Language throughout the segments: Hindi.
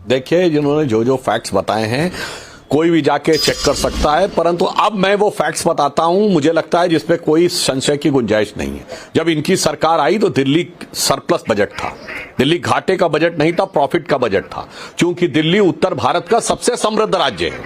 देखिए, जिन्होंने जो जो फैक्ट्स बताए हैं कोई भी जाके चेक कर सकता है, परंतु अब मैं वो फैक्ट्स बताता हूं मुझे लगता है जिसपे कोई संशय की गुंजाइश नहीं है। जब इनकी सरकार आई तो दिल्ली सरप्लस बजट था, दिल्ली घाटे का बजट नहीं था, प्रॉफिट का बजट था, क्योंकि दिल्ली उत्तर भारत का सबसे समृद्ध राज्य है।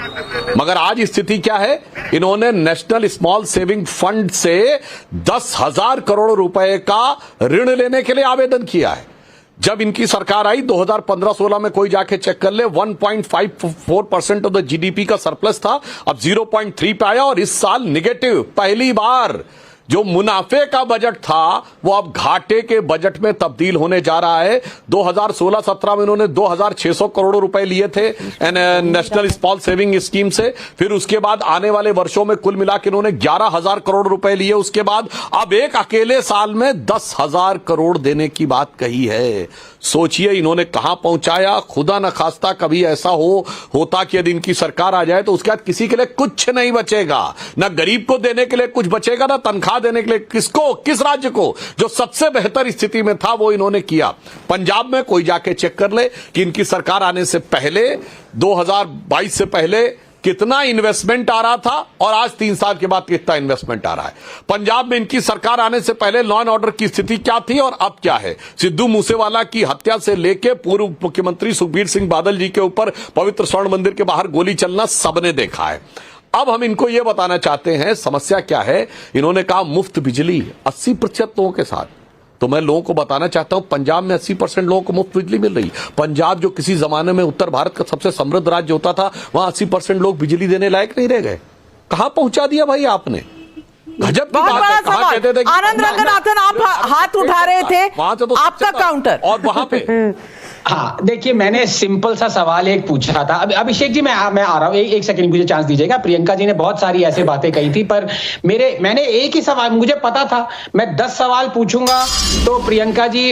मगर आज स्थिति क्या है, इन्होंने नेशनल स्मॉल सेविंग फंड से 10,000 करोड़ रुपए का ऋण लेने के लिए आवेदन किया है। जब इनकी सरकार आई 2015-16 में कोई जाके चेक कर ले, 1.54% ऑफ द जीडीपी का सरप्लस था, अब 0.3 पे आया और इस साल निगेटिव। पहली बार जो मुनाफे का बजट था वो अब घाटे के बजट में तब्दील होने जा रहा है। 2016-17 में इन्होंने 2,600 करोड़ रुपए लिए थे नेशनल स्मॉल सेविंग स्कीम से, फिर उसके बाद आने वाले वर्षों में कुल मिलाकर इन्होंने 11,000 करोड़ रुपए लिए। उसके बाद अब एक अकेले साल में 10,000 करोड़ देने की बात कही है। सोचिए इन्होंने कहां पहुंचाया। खुदा न खास्ता कभी ऐसा होता कि यदि इनकी सरकार आ जाए तो उसके बाद किसी के लिए कुछ नहीं बचेगा, ना गरीब को देने के लिए कुछ बचेगा, ना तनख्वाह देने के लिए। किसको, किस राज्य को? जो सबसे बेहतर स्थिति में था वो इन्होंने किया। पंजाब में कोई जाके चेक कर ले कि इनकी सरकार आने से पहले 2022 से पहले कितना इन्वेस्टमेंट आ रहा था और आज 3 साल के बाद कितना इन्वेस्टमेंट आ रहा है। पंजाब में इनकी सरकार आने से पहले लॉ एंड ऑर्डर की स्थिति क्या थी और अब क्या है। सिद्धू मूसेवाला की हत्या से लेके पूर्व मुख्यमंत्री सुखबीर सिंह बादल जी के ऊपर पवित्र स्वर्ण मंदिर के बाहर गोली चलना सबने देखा है। अब हम इनको यह बताना चाहते हैं समस्या क्या है। इन्होंने कहा मुफ्त बिजली 80% लोगों के साथ, तो मैं लोगों को बताना चाहता हूं पंजाब में 80% लोगों को मुफ्त बिजली मिल रही। पंजाब जो किसी जमाने में उत्तर भारत का सबसे समृद्ध राज्य होता था, वहां 80% लोग बिजली देने लायक नहीं रह गए। कहां पहुंचा दिया भाई आपने। गजब की बात है। कहां कहते थे आनंद रंगनाथन आप हाथ उठा रहे थे, वहां से तो आपका काउंटर और वहां पे हाँ, देखिए मैंने सिंपल सा सवाल एक पूछा था। अभिषेक जी मैं आ रहा हूँ, एक सेकंड मुझे चांस दीजिएगा। प्रियंका जी ने बहुत सारी ऐसी बातें कही थी, पर मैंने एक ही सवाल, मुझे पता था मैं 10 सवाल पूछूंगा तो प्रियंका जी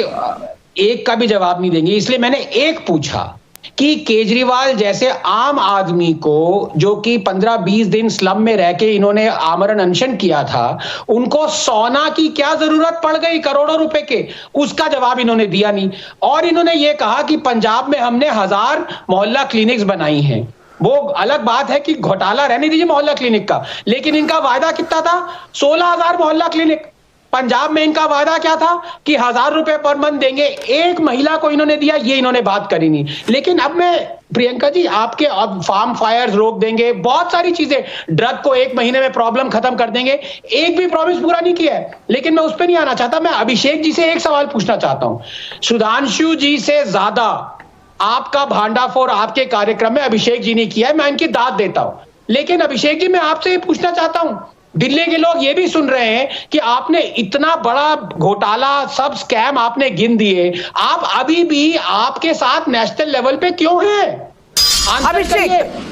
एक का भी जवाब नहीं देंगी, इसलिए मैंने एक पूछा कि केजरीवाल जैसे आम आदमी को, जो कि 15-20 दिन स्लम में रह के इन्होंने आमरण अनशन किया था, उनको सोना की क्या जरूरत पड़ गई करोड़ों रुपए के, उसका जवाब इन्होंने दिया नहीं। और इन्होंने ये कहा कि पंजाब में हमने 1000 मोहल्ला क्लिनिक्स बनाई हैं। वो अलग बात है कि घोटाला रहने दीजिए मोहल्ला क्लिनिक का, लेकिन इनका वायदा कितना था? 16,000 मोहल्ला क्लिनिक। पंजाब में इनका वादा क्या था कि 1,000 रुपए पर मंथ देंगे, एक महिला को इन्होंने दिया, ये इन्होंने बात करी नहीं। लेकिन अब मैं प्रियंका जी आपके अब फार्म फायर्स रोक देंगे, बहुत सारी चीजें, ड्रग को 1 महीने में प्रॉब्लम खत्म कर देंगे, एक भी प्रॉमिस पूरा नहीं किया है। लेकिन मैं उस पर नहीं आना चाहता, मैं अभिषेक जी से एक सवाल पूछना चाहता हूं। सुधांशु जी से ज्यादा आपका भांडाफोड़ आपके कार्यक्रम में अभिषेक जी ने किया है, मैं इनकी दाद देता हूं। लेकिन अभिषेक जी मैं आपसे ये पूछना चाहता हूं, दिल्ली के लोग ये भी सुन रहे हैं कि आपने इतना बड़ा घोटाला, सब स्कैम आपने गिन दिए, आप अभी भी आपके साथ नेशनल लेवल पे क्यों हैं?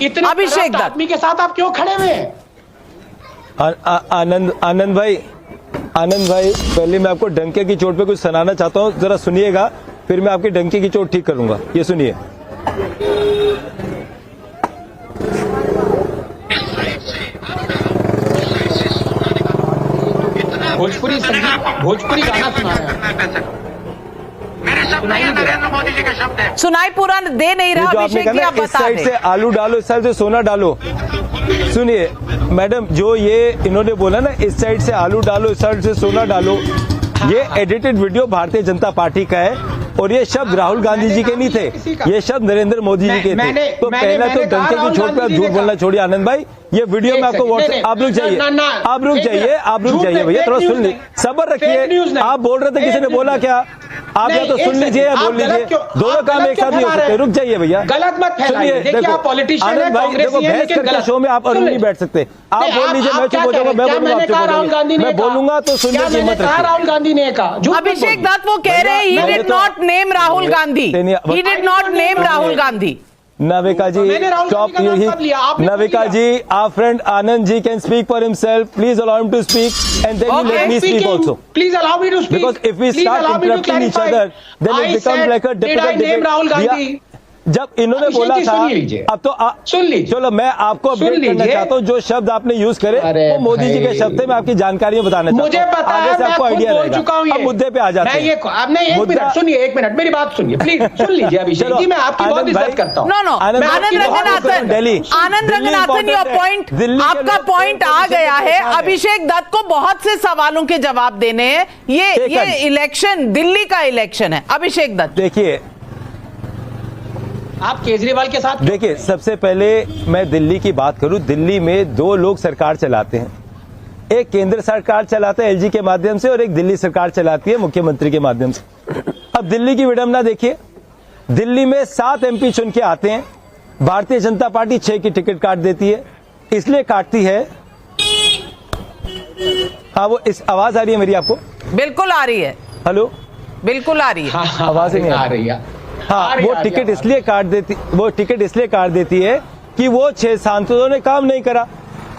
इतने आदमी के साथ आप क्यों खड़े हुए हैं? आनंद भाई पहले मैं आपको डंके की चोट पे कुछ सुनाना चाहता हूँ, जरा सुनिएगा, फिर मैं आपकी डंके की चोट ठीक करूंगा। ये सुनिए। भोजपुरी गाना सुना रहे हैं। सुनाई पूरा दे नहीं रहा अभिषेक जी, आप बता दें। इस साइड से आलू डालो, इस साइड से सोना डालो। सुनिए मैडम, जो ये इन्होंने बोला ना, इस साइड से आलू डालो, इस साइड से सोना डालो, ये edited video Bharatiya Janata party का है और ये शब्द राहुल गांधी जी के नहीं थे, ये शब्द नरेंद्र मोदी जी के थे। तो पहला तो डंके की चोट पे आप झूठ बोलना छोड़िए आनंद भाई। ये वीडियो में आपको व्हाट्सएप, आप रुक जाइए भैया, थोड़ा सुन लीजिए, सब्र रखिए। आप बोल रहे थे किसी ने बोला क्या, आप या तो सुन लीजिए या बोल लीजिए, दोनों काम एक साथ नहीं हो सकते। रुक जाइए भैया, गलत मत फैलाइए। देखिए आप पॉलिटिशियन हैं, देखो बहस करके शो में आप नहीं बैठ सकते। आप बोल लीजिए, मैं चुप हो जाऊंगा, मैं बोलूंगा, मैं बोलूंगा तो सुन लीजिए, मत रखिए। राहुल गांधी ने कहा, अभिषेक दत्त वो कह रहे हैं he did not name Rahul Gandhi, he did not name Rahul Gandhi। Navika ji, stop. Navika ji, our friend Anand ji can speak for himself. Please allow him to speak, and then you let me speak also. Please allow me to speak. Because if we start interrupting each other, then it becomes like a difficult debate. Rahul Gandhi. जब इन्होंने बोला था, अब तो सुन लीजिए, चलो मैं आपको अपडेट करना चाहता हूँ, जो शब्द आपने यूज करे वो मोदी जी के शब्द थे, मैं आपकी जानकारी बताना चाहता हूँ, मुझे पता है, आगे से आपको आइडिया रहेगा। अब मुद्दे पे आ जाते हैं। आपने एक मिनट सुनिए, एक मिनट मेरी बात सुनिए प्लीज, सुन लीजिए अभिषेक जी, मैं आपकी बहुत इज्जत करता हूँ। No Anand Ranganathan your point, आपका पॉइंट आ गया है। अभिषेक दत्त को बहुत से सवालों के जवाब देने हैं। ये इलेक्शन दिल्ली का इलेक्शन है। अभिषेक दत्त, देखिए आप केजरीवाल के साथ, देखिए सबसे पहले मैं दिल्ली की बात करूं। दिल्ली में दो लोग सरकार चलाते हैं, एक केंद्र सरकार चलाता है एलजी के माध्यम से और एक दिल्ली सरकार चलाती है मुख्यमंत्री के माध्यम से। अब दिल्ली की विडंबना देखिए, दिल्ली में 7 एमपी चुन के आते हैं, भारतीय जनता पार्टी 6 की टिकट काट देती है। इसलिए काटती है, हाँ वो इस आवाज आ रही है मेरी आपको? बिल्कुल आ रही है। हेलो, बिल्कुल आ रही है। आवाज नहीं आ रही है। हाँ, वो टिकट इसलिए काट देती है कि वो 6 सांसदों ने काम नहीं करा।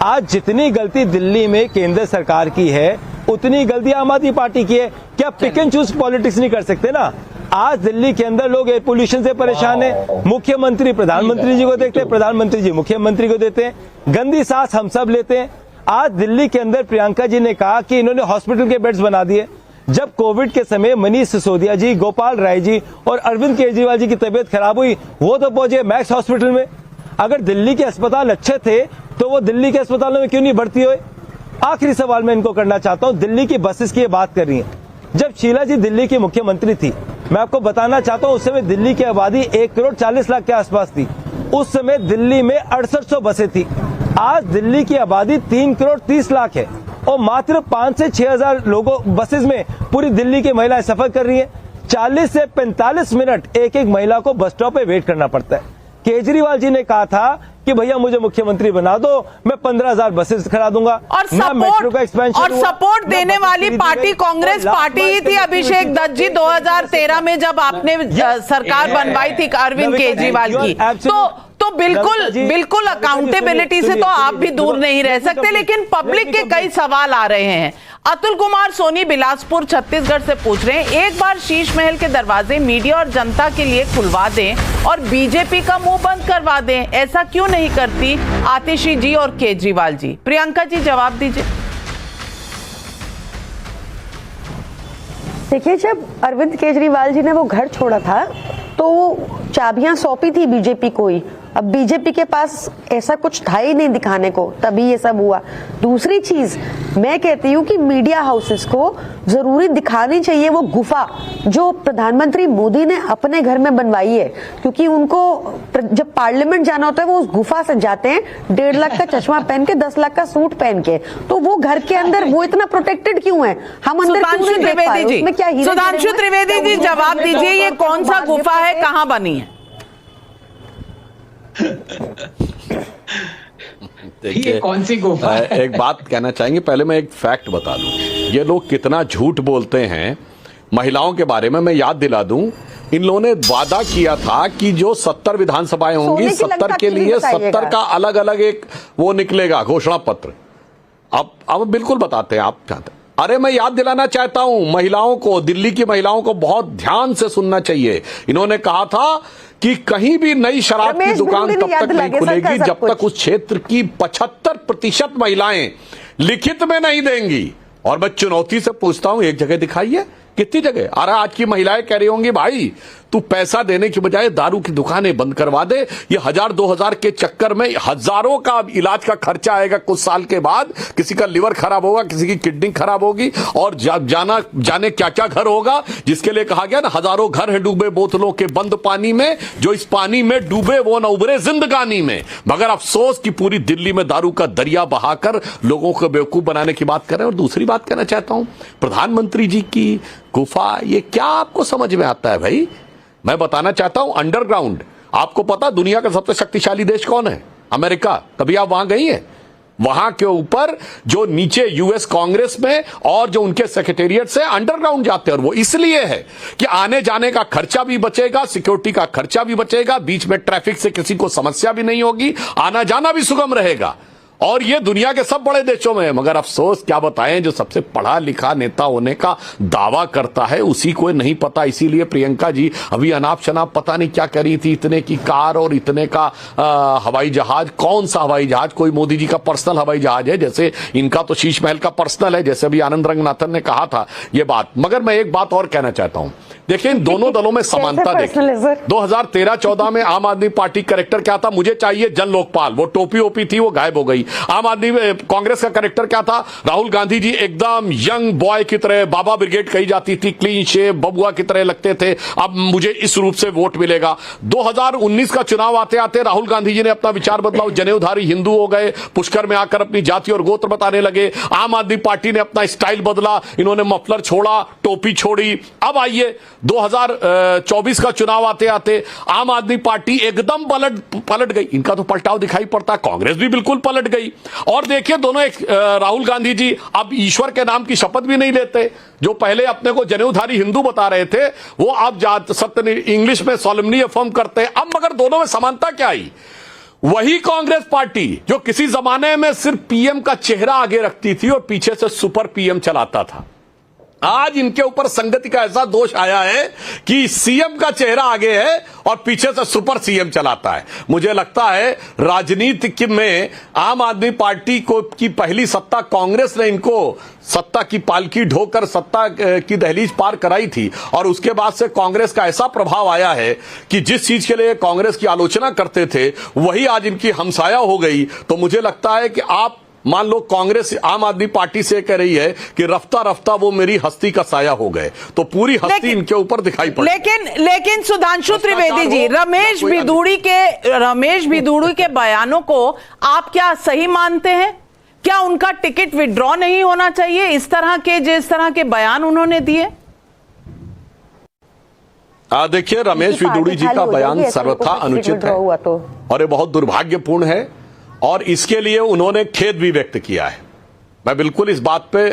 आज जितनी गलती दिल्ली में केंद्र सरकार की है उतनी गलती आम आदमी पार्टी की है। क्या पिक एंड चूज पॉलिटिक्स नहीं कर सकते ना? आज दिल्ली के अंदर लोग एयर पोल्यूशन से परेशान है, मुख्यमंत्री प्रधानमंत्री जी को देखते हैं, प्रधानमंत्री जी मुख्यमंत्री को देते हैं, गंदी सांस हम सब लेते हैं। आज दिल्ली के अंदर प्रियंका जी ने कहा कि इन्होंने हॉस्पिटल के बेड्स बना दिए, जब कोविड के समय मनीष सिसोदिया जी, गोपाल राय जी और अरविंद केजरीवाल जी की तबीयत खराब हुई, वो तो पहुंचे मैक्स हॉस्पिटल में। अगर दिल्ली के अस्पताल अच्छे थे तो वो दिल्ली के अस्पतालों में क्यों नहीं भर्ती हुए? आखिरी सवाल मैं इनको करना चाहता हूं, दिल्ली की बसेस की बात कर रही है। जब शीला जी दिल्ली की मुख्यमंत्री थी, मैं आपको बताना चाहता हूं, उस समय दिल्ली की आबादी 1,40,00,000 के आसपास थी। उस समय दिल्ली में 6800 बसें थी। आज दिल्ली की आबादी 3,30,00,000 है और मात्र 5 से 6,000 लोगों बसेस में पूरी दिल्ली की महिलाएं सफर कर रही हैं। 40 से 45 मिनट एक एक महिला को बस स्टॉप पे वेट करना पड़ता है। केजरीवाल जी ने कहा था कि भैया मुझे मुख्यमंत्री बना दो, मैं 15,000 बसेस खड़ा दूंगा और सपोर्ट देने वाली पार्टी कांग्रेस पार्टी ही थी। अभिषेक दत्त जी 2013 में जब आपने सरकार बनवाई थी अरविंद केजरीवाल की, तो बिल्कुल अकाउंटेबिलिटी से तो आप भी दूर नहीं रह सकते। लेकिन पब्लिक के कई सवाल आ रहे हैं। अतुल कुमार सोनी बिलासपुर छत्तीसगढ़ से पूछ रहे हैं, एक बार शीश महल के दरवाजे मीडिया और जनता के लिए खुलवा दें और बीजेपी का मुंह बंद करवा दें, ऐसा क्यों नहीं करती आतिशी जी और केजरीवाल जी? प्रियंका जी जवाब दीजिए। देखिए, जब अरविंद केजरीवाल जी ने वो घर छोड़ा था तो चाबियां सौंपी थी बीजेपी को ही। अब बीजेपी के पास ऐसा कुछ था ही नहीं दिखाने को, तभी ये सब हुआ। दूसरी चीज मैं कहती हूँ कि मीडिया हाउसेस को जरूरी दिखानी चाहिए वो गुफा जो प्रधानमंत्री मोदी ने अपने घर में बनवाई है, क्योंकि उनको जब पार्लियामेंट जाना होता है वो उस गुफा से जाते हैं 1.5 लाख का चश्मा पहन के, 10 लाख का सूट पहन के। तो वो घर के अंदर वो इतना प्रोटेक्टेड क्यों है? हम अंदर सुधांशु त्रिवेदी जी जवाब दीजिए, ये कौन सा गुफा है, कहाँ बनी है? देखिए, ये कौन सी गुफा है? एक बात कहना चाहेंगे, पहले मैं एक फैक्ट बता दूं, ये लोग कितना झूठ बोलते हैं महिलाओं के बारे में। मैं याद दिला दूं, इन लोगों ने वादा किया था कि जो 70 विधानसभाएं होंगी, 70 के लिए 70 का अलग अलग एक वो निकलेगा घोषणा पत्र। अब बिल्कुल बताते हैं आप चाहते। अरे मैं याद दिलाना चाहता हूं महिलाओं को, दिल्ली की महिलाओं को बहुत ध्यान से सुनना चाहिए। इन्होंने कहा था कि कहीं भी नई शराब की दुकान तब तक नहीं खुलेगी जब तक उस क्षेत्र की 75% महिलाएं लिखित में नहीं देंगी। और मैं चुनौती से पूछता हूं, एक जगह दिखाइए, कितनी जगह? अरे आज की महिलाएं कह रही होंगी, भाई तू पैसा देने की बजाय दारू की दुकानें बंद करवा दे। ये 1000-2000 के चक्कर में हजारों का इलाज का खर्चा आएगा। कुछ साल के बाद किसी का लिवर खराब होगा, किसी की किडनी खराब होगी और जाने क्या क्या घर होगा, जिसके लिए कहा गया ना, हजारों घर है डूबे बोतलों के बंद पानी में, जो इस पानी में डूबे वो न उबरे जिंदगानी में। मगर अफसोस कि पूरी दिल्ली में दारू का दरिया बहाकर लोगों को बेवकूफ बनाने की बात कर रहे हैं। और दूसरी बात कहना चाहता हूं, प्रधानमंत्री जी की गुफा, ये क्या आपको समझ में आता है भाई? मैं बताना चाहता हूं, अंडरग्राउंड, आपको पता दुनिया का सबसे शक्तिशाली देश कौन है? अमेरिका। कभी आप वहां गई हैं? वहां के ऊपर जो नीचे यूएस कांग्रेस में और जो उनके सेक्रेटेरिएट से अंडरग्राउंड जाते हैं, और वो इसलिए है कि आने जाने का खर्चा भी बचेगा, सिक्योरिटी का खर्चा भी बचेगा, बीच में ट्रैफिक से किसी को समस्या भी नहीं होगी, आना जाना भी सुगम रहेगा। और ये दुनिया के सब बड़े देशों में है। मगर अफसोस क्या बताएं, जो सबसे पढ़ा लिखा नेता होने का दावा करता है उसी को नहीं पता। इसीलिए प्रियंका जी अभी अनाप शनाप पता नहीं क्या करी थी, इतने की कार और इतने का हवाई जहाज। कौन सा हवाई जहाज? कोई मोदी जी का पर्सनल हवाई जहाज है? जैसे इनका तो शीश महल का पर्सनल है, जैसे अभी आनंद रंगनाथन ने कहा था ये बात। मगर मैं एक बात और कहना चाहता हूं, देखिए इन दोनों दलों में समानता देखिए। 2013-14 में आम आदमी पार्टी कैरेक्टर क्या था? मुझे चाहिए जन लोकपाल। वो टोपी ओपी थी, वो गायब हो गई। आम आदमी कांग्रेस का कैरेक्टर क्या था? राहुल गांधी जी एकदम यंग बॉय की तरह, बाबा ब्रिगेड कही जाती थी, क्लीन शेव बबुआ की तरह लगते थे। अब मुझे इस रूप से वोट मिलेगा। 2019 का चुनाव आते आते राहुल गांधी जी ने अपना विचार बदला, जनेऊधारी हिंदू हो गए, पुष्कर में आकर अपनी जाति और गोत्र बताने लगे। आम आदमी पार्टी ने अपना स्टाइल बदला, इन्होंने मफलर छोड़ा, टोपी छोड़ी। अब आइए 2024 का चुनाव आते आते आम आदमी पार्टी एकदम पलट गई। इनका तो पलटाव दिखाई पड़ता है। कांग्रेस भी बिल्कुल पलट गई। और देखिए दोनों राहुल गांधी जी अब ईश्वर के नाम की शपथ भी नहीं लेते। जो पहले अपने को जनेऊधारी हिंदू बता रहे थे, वो अब सत्य इंग्लिश में सोलेमनी अफर्म करते हैं। अब मगर दोनों में समानता क्या आई? वही कांग्रेस पार्टी जो किसी जमाने में सिर्फ पीएम का चेहरा आगे रखती थी और पीछे से सुपर पीएम चलाता था, आज इनके ऊपर संगति का ऐसा दोष आया है कि सीएम का चेहरा आगे है और पीछे से सुपर सीएम चलाता है। मुझे लगता है राजनीति में आम आदमी पार्टी को की पहली सत्ता कांग्रेस ने इनको सत्ता की पालकी ढोकर सत्ता की दहलीज पार कराई थी, और उसके बाद से कांग्रेस का ऐसा प्रभाव आया है कि जिस चीज के लिए कांग्रेस की आलोचना करते थे वही आज इनकी हमसाया हो गई। तो मुझे लगता है कि आप मान लो कांग्रेस आम आदमी पार्टी से कह रही है कि रफ्ता रफ्ता वो मेरी हस्ती का साया हो गए, तो पूरी हस्ती इनके ऊपर दिखाई पड़ी। लेकिन सुधांशु त्रिवेदी जी, रमेश भिदुड़ी के बयानों को आप क्या सही मानते हैं? क्या उनका टिकट विड्रॉ नहीं होना चाहिए इस तरह के बयान उन्होंने दिए? देखिए रमेश भिदुड़ी जी का बयान सर्वथा अनुचित है और ये बहुत दुर्भाग्यपूर्ण है, और इसके लिए उन्होंने खेद भी व्यक्त किया है। मैं बिल्कुल इस बात पे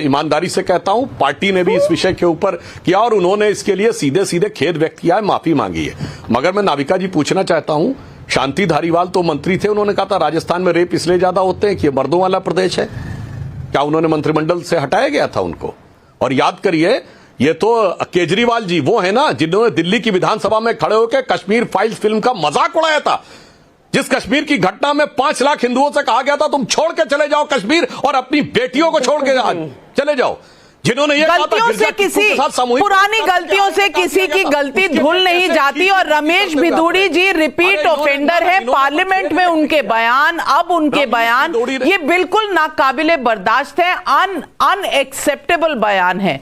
ईमानदारी से कहता हूं, पार्टी ने भी इस विषय के ऊपर किया और उन्होंने इसके लिए सीधे सीधे खेद व्यक्त किया है, माफी मांगी है। मगर मैं नाविका जी पूछना चाहता हूं, शांति धारीवाल तो मंत्री थे, उन्होंने कहा था राजस्थान में रेप इसलिए ज्यादा होते हैं कि ये मर्दों वाला प्रदेश है। क्या उन्होंने मंत्रिमंडल से हटाया गया था उनको? और याद करिए, ये तो केजरीवाल जी वो है ना जिन्होंने दिल्ली की विधानसभा में खड़े होकर कश्मीर फाइल्स फिल्म का मजाक उड़ाया था, जिस कश्मीर की घटना में 5 लाख हिंदुओं से कहा गया था तुम छोड़ के चले जाओ कश्मीर और अपनी बेटियों को छोड़ के चले जाओ। जिन्होंने ये गलतियों से किसी पुरानी गलतियों से किसी की गलती धुल नहीं जाती, और रमेश भिदुड़ी जी रिपीट ऑफेंडर है। पार्लियामेंट में उनके बयान, अब उनके बयान ये बिल्कुल नाकाबिले बर्दाश्त है, अनएक्सेप्टेबल बयान है।